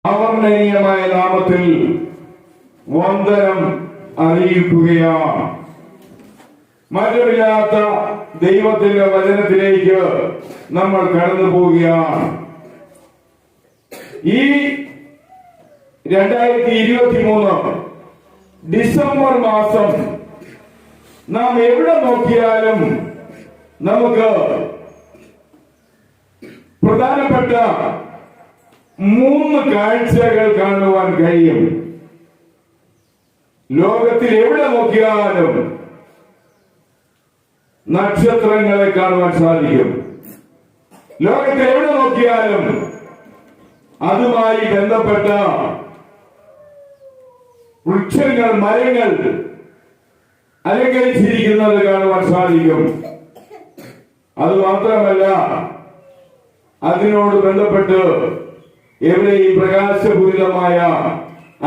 അവർണ്ണനീയമായ നാമത്തിൽ വന്ദനം അറിയിക്കുകയാണ്. മാറ്റമില്ലാത്ത ദൈവത്തിന്റെ വചനത്തിലേക്ക് നമ്മൾ കടന്നു പോവുകയാണ്. ഈ 2023 ഡിസംബർ മാസം നാം എവിടെ നോക്കിയാലും നമുക്ക് പ്രധാനപ്പെട്ട 3 കാഴ്ചകൾ കാണുവാൻ കഴിയും. ലോകത്തിൽ എവിടെ നോക്കിയാലും നക്ഷത്രങ്ങളെ കാണുവാൻ സാധിക്കും. ലോകത്തിൽ എവിടെ നോക്കിയാലും അതുമായി ബന്ധപ്പെട്ട വൃക്ഷങ്ങൾ, മരങ്ങൾ അലങ്കരിച്ചിരിക്കുന്നത് കാണുവാൻ സാധിക്കും. അതുമാത്രമല്ല, അതിനോട് ബന്ധപ്പെട്ട് എവിടെയും പ്രകാശപൂരിതമായ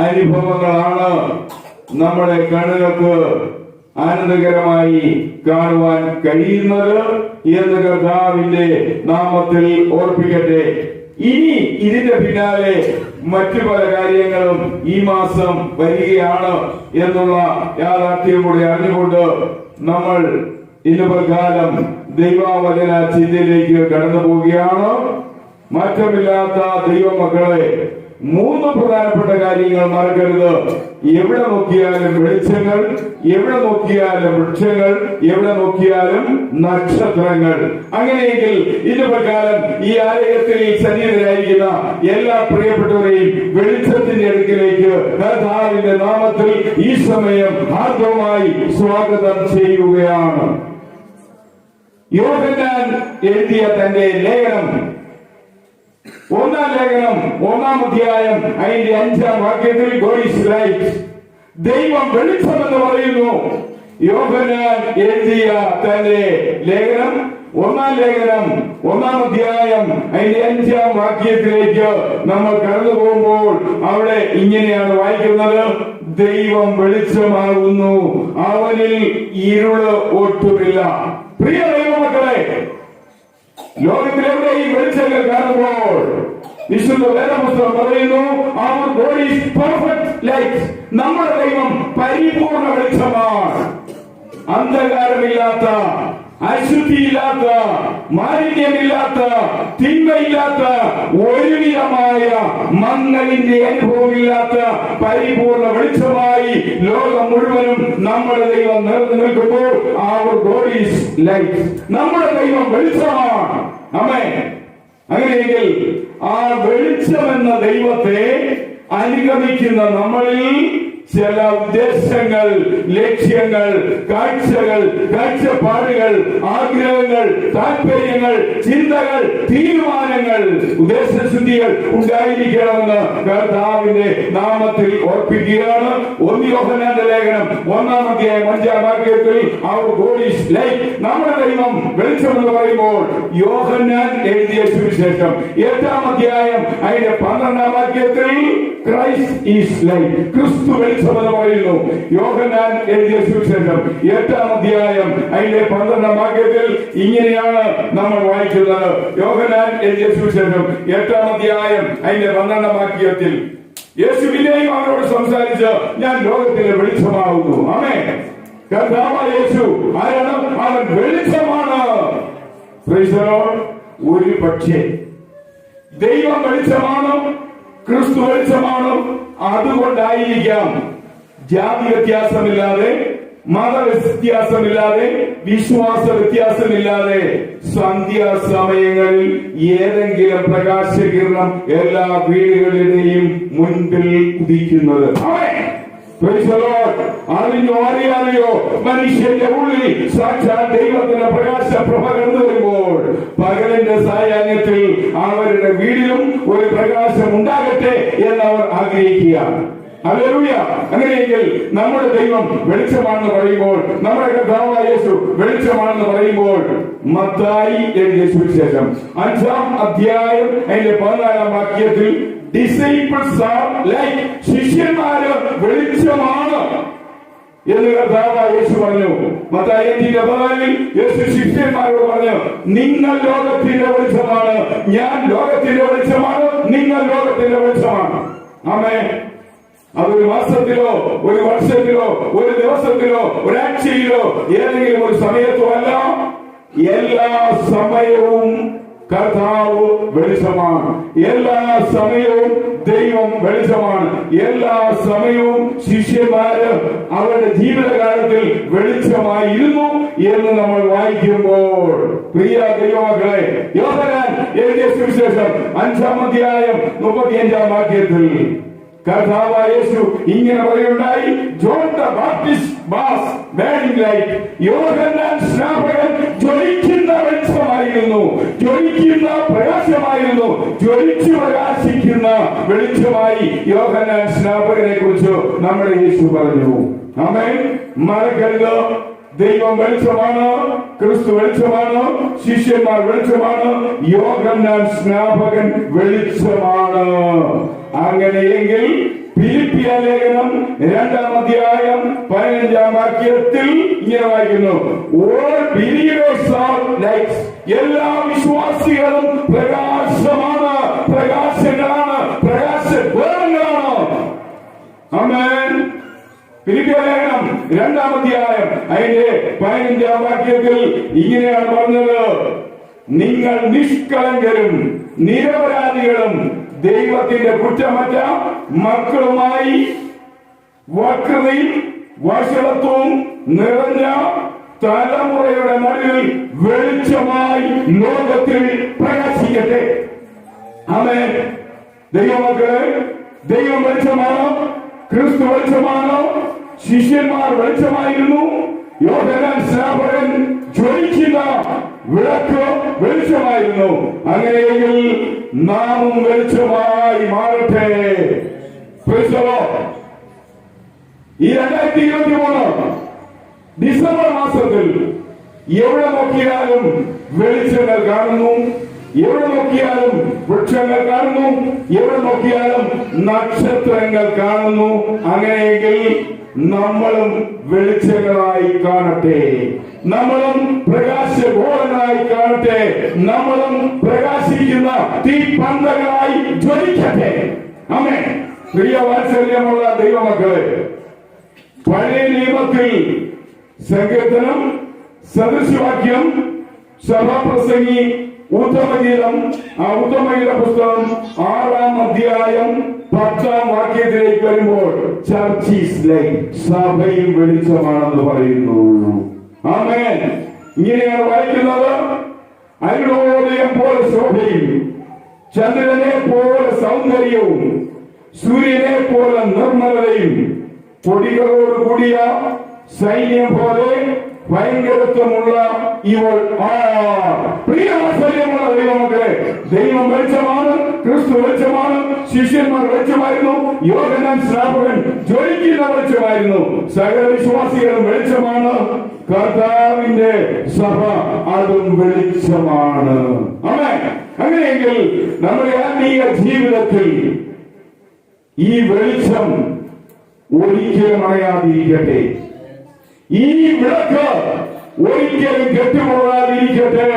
അനുഭവങ്ങളാണ് നമ്മുടെ കണ്ണുകൾക്ക് ആനന്ദകരമായി കാണുവാൻ കഴിയുന്നത് എന്ന് കർത്താവിന്റെ നാമത്തിൽ ഓർപ്പിക്കട്ടെ. ഇനി ഇതിന്റെ പിന്നാലെ മറ്റു പല കാര്യങ്ങളും ഈ മാസം വരികയാണ് എന്നുള്ള യാഥാർത്ഥ്യം കൂടി അറിഞ്ഞുകൊണ്ട് നമ്മൾ ഇന്ന് പ്രകാരം ദൈവവചന ചിന്തയിലേക്ക് കടന്നു പോവുകയാണ്. മാറ്റമില്ലാത്ത ദൈവമക്കളെ, 3 പ്രധാനപ്പെട്ട കാര്യങ്ങൾ മറക്കരുത്. എവിടെ നോക്കിയാലും വെളിച്ചങ്ങൾ, എവിടെ നോക്കിയാലും വൃക്ഷങ്ങൾ, എവിടെ നോക്കിയാലും നക്ഷത്രങ്ങൾ. അങ്ങനെയെങ്കിൽ ഇന്ന് പ്രകാരം ഈ ആലയത്തിൽ സന്നിഹിതരായിരിക്കുന്ന എല്ലാ പ്രിയപ്പെട്ടവരെയും വെളിച്ചത്തിന്റെ അടുക്കിലേക്ക് കർത്താവിന്റെ നാമത്തിൽ ഈ സമയം ആർദ്രമായി സ്വാഗതം ചെയ്യുകയാണ്. യോഹന്നാൻ എഴുതിയ തന്റെ ലേഖനം, 1-ാം ലേഖനം 1-ാം അധ്യായം അതിന്റെ 5-ാം വാക്യത്തിൽ God is light, ദൈവം വെളിച്ചമെന്ന് പറയുന്നു. യോഹന്നാൻ എഴുതിയ തന്റെ ലേഖനം 1-ാം ലേഖനം 1-ാം അധ്യായം അതിന്റെ 5-ാം വാക്യത്തിലേക്ക് നമ്മൾ കടന്നു പോകുമ്പോൾ അവിടെ ഇങ്ങനെയാണ് വായിക്കുന്നത്: ദൈവം വെളിച്ചമാകുന്നു, അവനിൽ ഇരുള് ഒട്ടുമില്ല. പ്രിയ ദൈവമക്കളെ, ലോകത്തിലെവിടെയും വെളിച്ചങ്ങൾ കാണുമ്പോൾ വിശുദ്ധ വേദപുസ്തകം പറയുന്നു, our God is perfect light. നമ്മുടെ ദൈവം പരിപൂർണ വെളിച്ചമാണ്. അന്ധകാരമില്ലാത്ത, അശുദ്ധിയില്ലാത്ത, മാലിന്യമില്ലാത്ത, തിന്മയില്ലാത്ത, ഒരുവിധമായ മങ്ങലിന്റെ അനുഭവമില്ലാത്ത പരിപൂർണ വെളിച്ചമായി ലോകം മുഴുവനും നമ്മുടെ ദൈവം നിറഞ്ഞു നിൽക്കുമ്പോൾ our God is light. നമ്മുടെ ദൈവം വെളിച്ചമാണ്. ആമേൻ. അങ്ങനെയെങ്കിൽ ആ വെളിച്ചമെന്ന ദൈവത്തെ അനുഗമിക്കുന്ന നമ്മളിൽ ചില ഉദ്ദേശങ്ങൾ, ലക്ഷ്യങ്ങൾ, കാഴ്ചകൾ, കാഴ്ചപ്പാടുകൾ, ആഗ്രഹങ്ങൾ, താല്പര്യങ്ങൾ, ചിന്തകൾ, തീരുമാനങ്ങൾ, ഉദ്ദേശശുദ്ധികൾ ഉണ്ടായിരിക്കണമെന്ന് കർത്താവിന്റെ നാമത്തിൽ ഓർപ്പിക്കുകയാണ്. 1 യോഹന്നാന്റെ ലേഖനം 1-ാം അധ്യായം 5-ാം വാക്യത്തിൽ our God is light, നമ്മുടെ ദൈവം വെളിച്ചമെന്ന് പറയുമ്പോൾ യോഹന്നാൻ എഴുതിയ സുവിശേഷം 8-ാം അധ്യായം അതിന്റെ 12-ാം വാക്യത്തിൽ Christ is light, ക്രിസ്തു വെളിച്ചമെന്ന് പറയുന്നു. യോഹന്നാൻ എഴുതിയ സുവിശേഷം 8-ാം അധ്യായം അതിന്റെ 12-ാം വാക്യത്തിൽ ഇങ്ങനെയാണ് നമ്മൾ വായിക്കുന്നത്. യോഹന്നാൻ എഴുതിയ സുവിശേഷം 8-ാം അധ്യായം അതിന്റെ 12-ാം വാക്യത്തിൽ യേശു പിന്നെയും അവരോട് സംസാരിച്ച്, ഞാൻ ലോകത്തിന്റെ വെളിച്ചമാകുന്നു. ആമേൻ. കർത്താവായ യേശു ആരാണ്? അവൻ വെളിച്ചമാണ്. Praise the Lord. ഒരു പക്ഷേ ദൈവം വെളിച്ചമാണ്, ക്രിസ്തു വെളിച്ചമാണ്. അതുകൊണ്ടായിരിക്കാം ജാതി വ്യത്യാസമില്ലാതെ, മത വ്യത്യാസമില്ലാതെ, വിശ്വാസ വ്യത്യാസമില്ലാതെ സന്ധ്യാസമയങ്ങളിൽ ഏതെങ്കിലും പ്രകാശകിരണം എല്ലാ വീടുകളുടെയും മുൻപിൽ ഉദിക്കുന്നത്. അറിയാതെയോ മനുഷ്യന്റെ ഉള്ളിൽ സാക്ഷാൽ ദൈവത്തിന്റെ പ്രകാശ പ്രഭ കടന്നു വരുമ്പോൾ പകലിന്റെ സായാഹ്നത്തിൽ അവരുടെ വീടിലും ഒരു പ്രകാശം ഉണ്ടാകട്ടെ എന്നവർ ആഗ്രഹിക്കുകയാണ്. ഹല്ലേലൂയ. അങ്ങനെയെങ്കിൽ നമ്മുടെ ദൈവം വെളിച്ചമാണെന്ന് പറയുമ്പോൾ, നമ്മുടെ കർത്താവായ യേശു വെളിച്ചമാണെന്ന് പറയുമ്പോൾ, മത്തായി എഴുതിയ സുവിശേഷം 5-ാം അധ്യായം അതിന്റെ 14-ാം വാക്യത്തിൽ ഡിസൈപ്പിൾസ് ആർ ലൈറ്റ്, ശിഷ്യന്മാര് വെളിച്ചമാണ് എന്ന് കർത്താവായ യേശു പറഞ്ഞു. മത്തായി 8:14 യേശു ശിഷ്യന്മാരോട് പറഞ്ഞു, നിങ്ങൾ ലോകത്തിന്റെ വെളിച്ചമാണ്, ഞാൻ ലോകത്തിന്റെ വെളിച്ചമാണ്, നിങ്ങൾ ലോകത്തിന്റെ വെളിച്ചമാണ്. ആമേൻ. അതൊരു മാസത്തിലോ ഒരു വർഷത്തിലോ ഒരു ദിവസത്തിലോ ഒരാഴ്ചയിലോ ഏതെങ്കിലും ഒരു സമയത്തോ അല്ല, എല്ലാ സമയവും കർത്താവ് വെളിച്ചമാണ്. എല്ലാ സമയവും ദൈവം വെളിച്ചമാണ്. എല്ലാ സമയവും ശിഷ്യന്മാര് അവരുടെ ജീവിതകാലത്തിൽ വെളിച്ചമായിരുന്നു എന്ന് നമ്മൾ വായിക്കുമ്പോൾ, പ്രിയ ദൈവമക്കളെ, യോഹന്നാൻ എഴുതിയ സുവിശേഷം 5-ാം അധ്യായം 35-ാം വാക്യത്തിൽ കർത്താവായ യേശു ഇങ്ങനെ പറയുണ്ടായി, John the Baptist was burning light. യോഹന്നാൻ സ്നാപകൻ ജ്വലിക്കുന്ന വെളിച്ചമായിരുന്നു, ജ്വലിക്കുന്ന പ്രകാശമായിരുന്നു, ജ്വലിച്ചു പ്രകാശിക്കുന്ന വെളിച്ചമായി യോഹന്നാൻ സ്നാപകനെ കുറിച്ച് നമ്മുടെ യേശു പറഞ്ഞു. ആമേൻ. മറക്കരുത്, ദൈവം വെളിച്ചമാണ്, ക്രിസ്തു വെളിച്ചമാണ്, ശിഷ്യന്മാർ വെളിച്ചമാണ്, യോഹന്നാൻ സ്നാപകൻ വെളിച്ചമാണ്. അങ്ങനെയെങ്കിൽ ഫിലിപ്പിയ ലേഖനം 2-ാം അധ്യായം 15-ാം വാക്യത്തിൽ ഇങ്ങനെ വായിക്കുന്നു, all believers are lights. എല്ലാ വിശ്വാസികളും പ്രകാശമാണ്, പ്രകാശങ്ങളാണ്, പ്രകാശഗോളങ്ങളാണ്. ആമേൻ. ഫിലിപ്പിയ ലേഖനം 2-ാം അധ്യായം അതിന്റെ 15-ാം വാക്യത്തിൽ ഇങ്ങനെയാണ് പറഞ്ഞത്, നിങ്ങൾ നിഷ്കളങ്കരും നിരപരാധികളും ദൈവത്തിന്റെ കുറ്റമറ്റ മക്കളുമായി വക്രതയും വഷളത്വവും നിറഞ്ഞ തലമുറയുടെ നടുവിൽ വെളിച്ചമായി ലോകത്തിൽ പ്രകാശിക്കട്ടെ. ആമേൻ. ദൈവമക്കളെ, ദൈവം വെളിച്ചമാണോ? ക്രിസ്തു വെളിച്ചമാണോ? ശിഷ്യന്മാർ വെളിച്ചമായിരുന്നു. യോഹന്നാൻ സ്നാപകൻ ജ്വലിക്കുന്ന വിളക്ക് വെളിച്ചമായിരുന്നു. അങ്ങനെയെങ്കിൽ നാമും വെളിച്ചമായി മാറട്ടെ. ഈ 2023 ഡിസംബർ മാസത്തിൽ എവിടെ നോക്കിയാലും വെളിച്ചങ്ങൾ കാണുന്നു, എവിടെ നോക്കിയാലും വൃക്ഷങ്ങൾ കാണുന്നു, എവിടെ നോക്കിയാലും നക്ഷത്രങ്ങൾ കാണുന്നു. അങ്ങനെയെങ്കിൽ നമ്മളും വെളിച്ചങ്ങളായി കാണട്ടെ, നമ്മളും പ്രകാശഗോളങ്ങളായി കാണട്ടെ, നമ്മളും പ്രകാശിക്കുന്ന തീപന്തങ്ങളായി ജ്വലിക്കട്ടെ. ആമേൻ. പ്രിയ വാത്സല്യമുള്ള ദൈവമക്കളെ, പഴയ നിയമത്തിൽ സങ്കീർത്തനം, സദൃശവാക്യം, സഭാപ്രസംഗി, ഉത്തമഗീതം, ആ ഉത്തമഗീത പുസ്തകം 6-ാം അധ്യായം 10-ാം വാക്യത്തിലേക്ക് വരുമ്പോൾ ചർച്ച് ഈസ് ലൈറ്റ്, സഭയും വെളിച്ചമാണെന്ന് പറയുന്നു. ആമേൻ. ഇങ്ങനെയാണ് വായിക്കുന്നത്, അരുണോദയം പോലെ ശോഭയും ചന്ദ്രനെ പോലെ സൗന്ദര്യവും സൂര്യനെ പോലെ നിർമ്മലതയും കൊടികളോട് കൂടിയ സൈന്യം പോലെ ഭയങ്കരത്വമുള്ള ഇവൾ. പ്രിയമുള്ള ദൈവമക്കളെ, ദൈവം വെളിച്ചമാണ്, ക്രിസ്തു വെളിച്ചമാണ്, ശിഷ്യന്മാർ വെളിച്ചമായിരുന്നു, യോഹന്നാൻ സ്നാപകൻ ജ്വലിക്കുന്ന വെളിച്ചമായിരുന്നു, സകല വിശ്വാസികളും വെളിച്ചമാണ്, കർത്താവിന്റെ സഭ അതും വെളിച്ചമാണ്. ആമേൻ. അങ്ങനെയെങ്കിൽ നമ്മുടെ ആത്മീയ ജീവിതത്തിൽ ഈ വെളിച്ചം ഒരിക്കലും അണയാതിരിക്കട്ടെ, ഈ വിളക്ക് ഒരിക്കലും കെട്ടുപോകാതിരിക്കട്ടെ.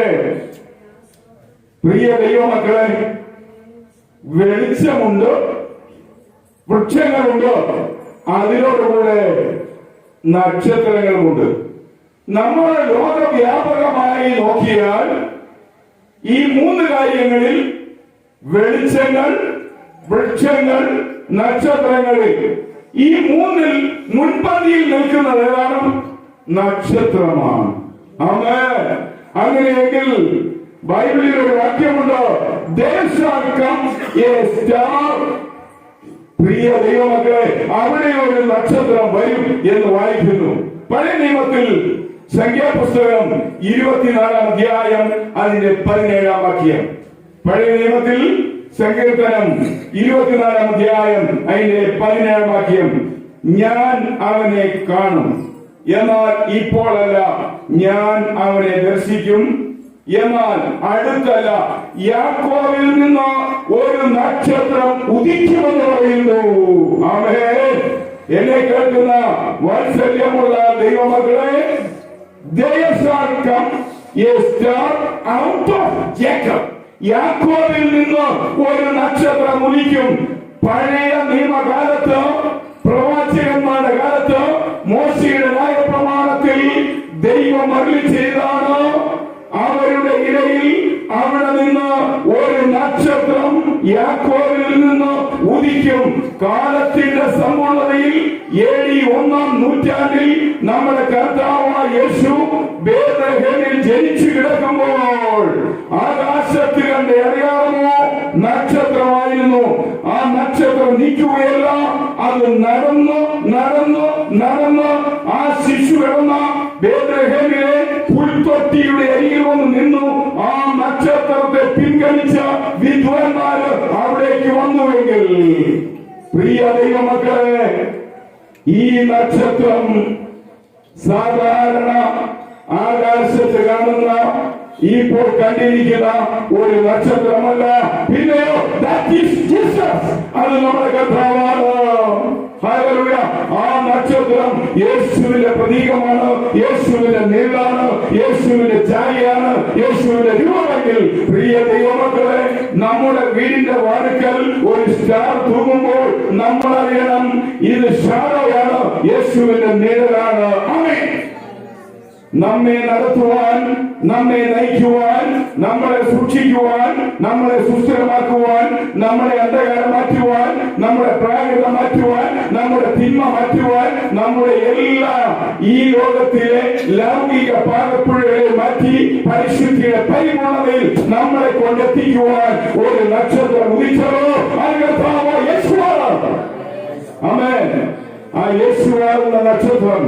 പ്രിയ ദൈവമക്കളെ, വെളിച്ചമുണ്ട്, വൃക്ഷങ്ങളുണ്ട്, അതിനോടുകൂടെ നക്ഷത്രങ്ങളുമുണ്ട്. നമ്മൾ ലോകവ്യാപകമായി നോക്കിയാൽ ഈ 3 കാര്യങ്ങളിൽ വെളിച്ചങ്ങൾ, വൃക്ഷങ്ങൾ, നക്ഷത്രങ്ങളിൽ ഈ 3-ൽ മുൻപന്തിയിൽ നിൽക്കുന്നത് ഏതാണ്? നക്ഷത്രമാണ്. ആമേൻ. അങ്ങനെയെങ്കിൽ ബൈബിളിൽ ഒരു വാക്യമുണ്ട്, there shall come a star. പ്രിയ ദൈവമക്കളെ, അവിടെ ഒരു നക്ഷത്രം വരും എന്ന് വായിക്കുന്നു. പഴയ നിയമത്തിൽ സംഖ്യാപുസ്തകം 24-ാം അധ്യായം അതിന്റെ 17-ാം വാക്യം. പഴയ നിയമത്തിൽ സങ്കീർത്തനം 24-ാം അധ്യായം അതിന്റെ 17-ാം വാക്യം, ഞാൻ അവനെ കാണും, എന്നാൽ ഇപ്പോഴല്ല, ഞാൻ അവനെ ദർശിക്കും, എന്നാൽ അടുത്തല്ല, യാക്കോബിൽ നിന്ന് ഒരു നക്ഷത്രം ഉദിക്കുമെന്ന് പറയുന്നു. ആമേൻ. എന്നെ കേൾക്കുന്ന വാത്സല്യമുള്ള ദൈവമക്കളെ, there shall come a star out of Jacob. യാക്കോബിൽ നിന്ന് ഒരു നക്ഷത്രം ഉദിക്കും. പഴയ നിയമകാലത്ത്, പ്രവാചകന്മാരുടെ കാലത്ത്, മോശയുടെ ന്യായപ്രമാണത്തിൽ ദൈവം അരുളി ചെയ്താണ്, അവരുടെ ഇടയിൽ അവിടെ നിന്ന് ഒരു നക്ഷത്രം യാക്കോബിൽ നിന്ന് ഉദിക്കും. കാലത്തിന്റെ സമ്പൂർണതയിൽ AD 1-ാം നൂറ്റാണ്ടിൽ നമ്മുടെ കർത്താവായ യേശു ബേത്ലഹേമിൽ ജനിച്ചു കിടക്കുമ്പോൾ ആകാശത്തിൽ കണ്ട് അറിയാമോ, നക്ഷത്രമായിരുന്നു. ആ നക്ഷത്രം നിൽക്കുകയല്ല, അത് നടന്നു നടന്നു നടന്ന് ആ ശിശു കിടന്ന ബേത്ലഹേമിലെ പുൽത്തൊട്ടിയുടെ അരികിൽ വന്ന് നിന്നു. ആ നക്ഷത്രത്തെ പിൻഗണിച്ച വിദ്വാൻമാര് അവിടേക്ക് വന്നുവെങ്കിൽ, പ്രിയ ദൈവമക്കളെ, ഈ നക്ഷത്രം സാധാരണ ആകാശത്ത് കാണുന്ന, ഇപ്പോൾ കണ്ടിരിക്കുന്ന ഒരു നക്ഷത്രമല്ല. പിന്നെയോ അത് നമ്മുടെ കർത്താവാണ്. ഹല്ലേലൂയ. ആ നക്ഷത്രം യേശുവിന്റെ പ്രതീകമാണ്, യേശുവിന്റെ നിഴലാണ്, യേശുവിന്റെ ഛായയാണ്, യേശുവിന്റെ രൂപമെങ്കിൽ, പ്രിയ ദൈവമക്കളെ, നമ്മുടെ വീടിന്റെ വാതിൽക്കൽ ഒരു സ്റ്റാർ തൂങ്ങുമ്പോൾ നമ്മൾ അറിയണം, ഇത് ഷാഡോയാണ്, യേശുവിന്റെ നിഴലാണ്. ആമേൻ. നമ്മെ നടത്തുവാൻ, നമ്മെ നയിക്കുവാൻ, നമ്മളെ സൂക്ഷിക്കുവാൻ, നമ്മളെ സുസ്ഥിരമാക്കുവാൻ, നമ്മളെ അന്ധകാരം മാറ്റുവാൻ, നമ്മുടെ പ്രാകൃത മാറ്റുവാൻ, നമ്മുടെ തിന്മ മാറ്റുവാൻ, നമ്മുടെ എല്ലാ ഈ ലോകത്തിലെ ലൗകിക പാകപ്പുഴകളെ മാറ്റി പരിശുദ്ധിയുടെ പരിപൂർണതയിൽ നമ്മളെ കൊണ്ടെത്തിക്കുവാൻ ഒരു നക്ഷത്രം ഉദിച്ചതോ യേശുവാണ്. ആമേൻ. ആ യേശുവാകുന്ന നക്ഷത്രം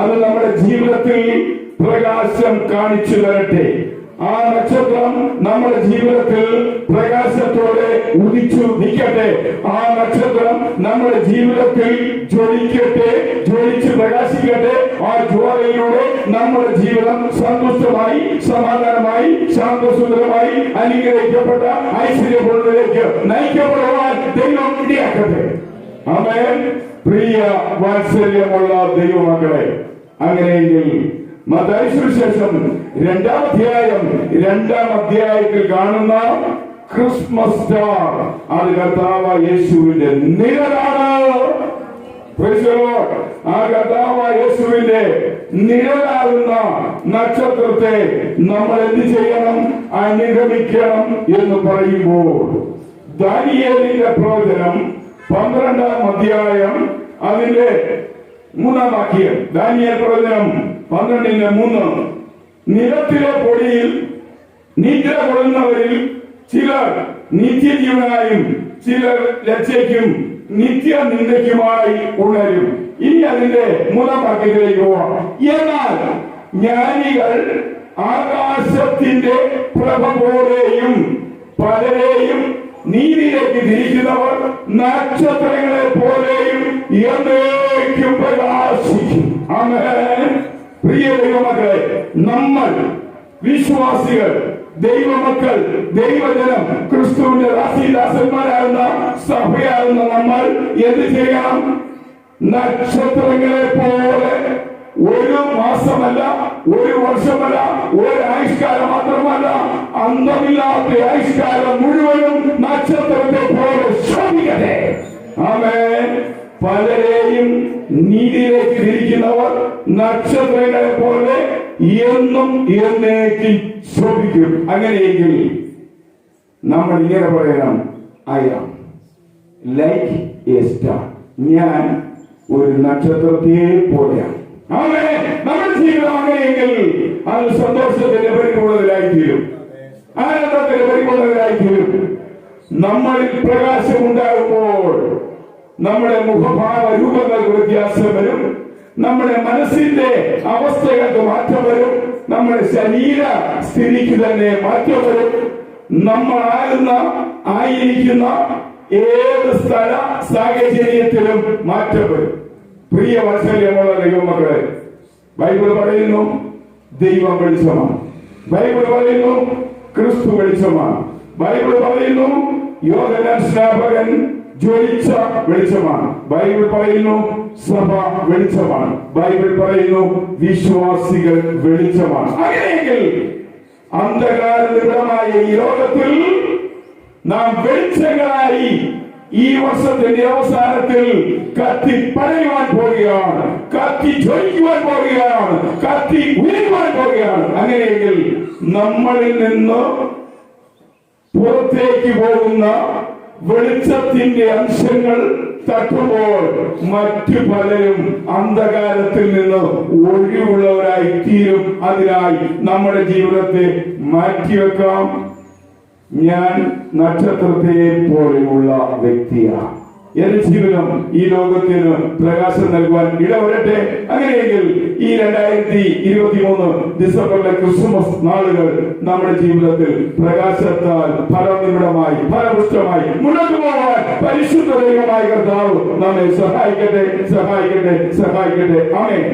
അത് നമ്മുടെ ജീവിതത്തിൽ പ്രകാശം കാണിച്ചു തരട്ടെ. ആ നക്ഷത്രം നമ്മുടെ ജീവിതത്തിൽ പ്രകാശത്തോടെ ഉദിച്ചു നിൽക്കട്ടെ. ആ നക്ഷത്രം നമ്മുടെ ജീവിതത്തിൽ ജ്വലിക്കട്ടെ, ജ്വലിച്ച് പ്രകാശിക്കട്ടെ. ആ ജ്വാലയിലൂടെ നമ്മുടെ ജീവിതം സന്തുഷ്ടമായി, സമാധാനമായി, ശാന്തസുന്ദരമായി, അനുഗ്രഹിക്കപ്പെട്ട ഐശ്വര്യപൂർണ്ണതയിലേക്ക് നയിക്കപ്പെടുവാൻ ദൈവം ഇടയാക്കട്ടെ. ആമേൻ. പ്രിയ വാത്സല്യമുള്ള ദൈവമക്കളെ, അങ്ങനെയെങ്കിൽ മത്തായി സുവിശേഷം 2-ാം അധ്യായത്തിൽ കാണുന്ന ക്രിസ്മസ് സ്റ്റാർ, അത് കർത്താവായ യേശുവിന്റെ നിഴലാണ്. ആ കർത്താവായ യേശുവിന്റെ നിഴലാകുന്ന നക്ഷത്രത്തെ നമ്മൾ എന്ത് ചെയ്യണം? അനുഗമിക്കണം എന്ന് പറയുമ്പോൾ, ദാനിയേലിന്റെ പ്രവചനം 12-ാം അധ്യായം അതിന്റെ 3-ാം വാക്യം, ദാനിയേൽ പ്രവചനം 12:3, നിലത്തിലെ പൊടിയിൽ നിദ്ര കൊള്ളുന്നവരിൽ ചിലർ നിത്യജീവനായും ചിലർ ലജ്ജയ്ക്കും നിത്യനിന്ദയ്ക്കുമായി ഉണരും. ഇനി അതിന്റെ 3-ാം വാക്യത്തിലേക്ക് പോവാം. എന്നാൽ ജ്ഞാനികൾ ആകാശത്തിന്റെ പ്രഭ പോലെയും പലരെയും നീതിയിലേക്ക് തിരിക്കുന്നവർ നക്ഷത്രങ്ങളെ പോലെയും എന്നേക്കും പ്രകാശിക്കും. ആമേൻ. പ്രിയ ദൈവമക്കളെ, നമ്മൾ വിശ്വാസികൾ, ദൈവമക്കൾ, ദൈവജനം, ക്രിസ്തുവിന്റെ ദാസന്മാരാകുന്ന സഭയാകുന്ന നമ്മൾ എന്ത് ചെയ്യണം? നക്ഷത്രങ്ങളെ പോലെ ഒരു മാസമല്ല, ഒരു വർഷമല്ല, ഒരു ആയുഷ്കാലം മാത്രമല്ല, അന്തമില്ലാത്ത ആയുഷ്കാലം മുഴുവനും നക്ഷത്രത്തെ പോലെ ശോഭിക്കട്ടെ. ആമേൻ. പലരെയും നീതിയിലേക്ക് തിരിക്കുന്നവർ നക്ഷത്രങ്ങളെ പോലെ എന്നും എന്നേക്കും ശോഭിക്കും. അങ്ങനെയെങ്കിൽ നമ്മൾ ഇങ്ങനെ പറയണം, I am like a star. ഞാൻ ഒരു നക്ഷത്രത്തെ പോലെയാണ്. നമ്മുടെ ജീവിതം അങ്ങനെയെങ്കിൽ അത് സന്തോഷത്തിന്റെ പരിപൂർണതയിലായിത്തീരും, ആനന്ദത്തിന്റെ പരിപൂർണതയിലായിത്തീരും. നമ്മളിൽ പ്രകാശം ഉണ്ടാകുമ്പോൾ നമ്മുടെ മുഖഭാവ രൂപങ്ങൾക്ക് വ്യത്യാസം വരും, നമ്മുടെ മനസ്സിന്റെ അവസ്ഥകൾക്ക് മാറ്റം വരും, നമ്മുടെ ശരീര സ്ഥിതിക്ക് തന്നെ മാറ്റം വരും. ആയിരിക്കുന്ന ഏത് സ്ഥല സാഹചര്യത്തിലും മാറ്റം വരും. പ്രിയ വാത്സല്യമുള്ള ദൈവമക്കളെ, ബൈബിൾ പറയുന്നു ദൈവം വെളിച്ചമാണ്. ബൈബിൾ പറയുന്നു ക്രിസ്തു വെളിച്ചമാണ്. ബൈബിൾ പറയുന്നു യോഹന്നാൻ സ്നാപകൻ ജ്വലിച്ച വെളിച്ചമാണ്. ബൈബിൾ പറയുന്നു സഭ വെളിച്ചമാണ്. ബൈബിൾ പറയുന്നു വിശ്വാസികൾ വെളിച്ചമാണ്. അങ്ങനെയെങ്കിൽ അന്ധകാര നിബിഡമായ ഈ ലോകത്തിൽ നാം വെളിച്ചങ്ങളായി ഈ വർഷത്തിന്റെ അവസാനത്തിൽ കത്തി പടയുവാൻ പോവുകയാണ്, കത്തി ജ്വലിക്കുവാൻ പോവുകയാണ്, കത്തി ഉയരുവാൻ പോവുകയാണ്. അങ്ങനെയെങ്കിൽ നമ്മളിൽ നിന്ന് പുറത്തേക്ക് പോകുന്ന വെളിച്ചത്തിന്റെ അംശങ്ങൾ തട്ടുമ്പോൾ മറ്റു പലരും അന്ധകാരത്തിൽ നിന്ന് ഒഴിവുള്ളവരായി തീരും. അതിനായി നമ്മുടെ ജീവിതത്തെ മാറ്റിവെക്കാം. ഞാൻ നക്ഷത്രത്തെ പോലെയുള്ള വ്യക്തിയാണ്. എന്റെ ജീവിതം ഈ ലോകത്തിന് പ്രകാശം നൽകുവാൻ ഇടവരട്ടെ. അങ്ങനെയെങ്കിൽ ഈ 2023 ഡിസംബറിലെ ക്രിസ്മസ് നാളുകൾ നമ്മുടെ ജീവിതത്തിൽ പ്രകാശത്താൽ ഫലനിബിഡമായി ഫലപുഷ്ടമായി മുന്നോട്ട് പോകാൻ പരിശുദ്ധ ദൈവമായ കർത്താവ് നമ്മെ സഹായിക്കട്ടെ, സഹായിക്കട്ടെ, സഹായിക്കട്ടെ. ആമേൻ.